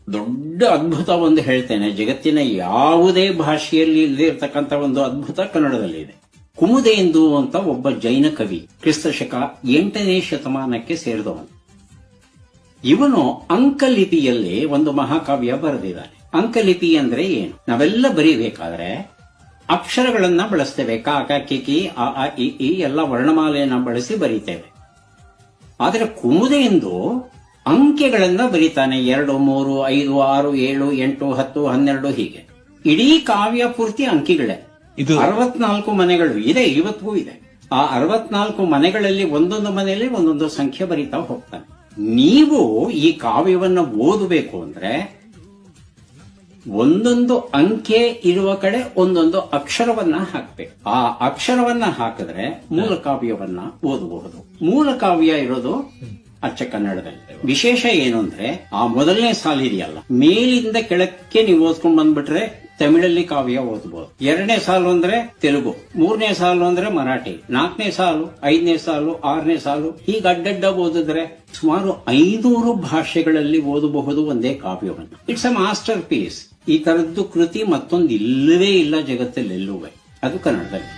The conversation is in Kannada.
ದೊಡ್ಡ ಅದ್ಭುತ ಒಂದು ಹೇಳ್ತೇನೆ. ಜಗತ್ತಿನ ಯಾವುದೇ ಭಾಷೆಯಲ್ಲಿ ಇಲ್ಲದೆ ಇರತಕ್ಕಂಥ ಒಂದು ಅದ್ಭುತ ಕನ್ನಡದಲ್ಲಿದೆ. ಕುಮುದೆಂದು ಅಂತ ಒಬ್ಬ ಜೈನ ಕವಿ, ಕ್ರಿಸ್ತಶಕ 8ನೇ ಶತಮಾನಕ್ಕೆ ಸೇರಿದವನು. ಇವನು ಅಂಕಲಿಪಿಯಲ್ಲಿ ಒಂದು ಮಹಾಕಾವ್ಯ ಬರೆದಿದ್ದಾನೆ. ಅಂಕಲಿಪಿ ಅಂದ್ರೆ ಏನು? ನಾವೆಲ್ಲ ಬರೀಬೇಕಾದ್ರೆ ಅಕ್ಷರಗಳನ್ನ ಬಳಸ್ತೇವೆ. ಕ ಕ ಕಿ ಕಿ ಅ ಆ ಇ ಈ ಎಲ್ಲ ವರ್ಣಮಾಲೆಯನ್ನ ಬಳಸಿ ಬರೀತೇವೆ. ಆದರೆ ಕುಮುದೆಂದು ಅಂಕೆಗಳನ್ನ ಬರೀತಾನೆ. 2, 3, 5, 6, 7, 8, 10, 12 ಹೀಗೆ. ಇಡೀ ಕಾವ್ಯ ಪೂರ್ತಿ ಅಂಕಿಗಳೇ. 64 ಮನೆಗಳು ಇದೆ, ಇವತ್ತಿಗೂ ಇದೆ. ಆ 64 ಮನೆಗಳಲ್ಲಿ ಒಂದೊಂದು ಮನೆಯಲ್ಲಿ ಒಂದೊಂದು ಸಂಖ್ಯೆ ಬರೀತಾ ಹೋಗ್ತಾನೆ. ನೀವು ಈ ಕಾವ್ಯವನ್ನ ಓದಬೇಕು ಅಂದ್ರೆ ಒಂದೊಂದು ಅಂಕೆ ಇರುವ ಕಡೆ ಒಂದೊಂದು ಅಕ್ಷರವನ್ನ ಹಾಕಬೇಕು. ಆ ಅಕ್ಷರವನ್ನ ಹಾಕಿದ್ರೆ ಮೂಲ ಕಾವ್ಯವನ್ನ ಓದಬಹುದು. ಮೂಲ ಕಾವ್ಯ ಇರೋದು ಅಚ್ಚ ಕನ್ನಡದಲ್ಲಿ. ವಿಶೇಷ ಏನು ಅಂದ್ರೆ ಆ ಮೊದಲನೇ ಸಾಲು ಇದೆಯಲ್ಲ, ಮೇಲಿಂದ ಕೆಳಕ್ಕೆ ನೀವು ಓದ್ಕೊಂಡ್ ಬಂದ್ಬಿಟ್ರೆ ತಮಿಳಲ್ಲಿ ಕಾವ್ಯ ಓದಬಹುದು. 2ನೇ ಸಾಲು ಅಂದ್ರೆ ತೆಲುಗು, 3ನೇ ಸಾಲು ಅಂದ್ರೆ ಮರಾಠಿ, 4ನೇ ಸಾಲು, 5ನೇ ಸಾಲು, 6ನೇ ಸಾಲು ಹೀಗೆ ಅಡ್ಡಡ್ಡ ಓದಿದ್ರೆ ಸುಮಾರು 500 ಭಾಷೆಗಳಲ್ಲಿ ಓದಬಹುದು ಒಂದೇ ಕಾವ್ಯವನ್ನು. It's a masterpiece. ಈ ತರದ್ದು ಕೃತಿ ಮತ್ತೊಂದು ಇಲ್ಲವೇ ಇಲ್ಲ ಜಗತ್ತಲ್ಲಿ ಎಲ್ಲೂ. ಅದು ಕನ್ನಡದಲ್ಲಿ.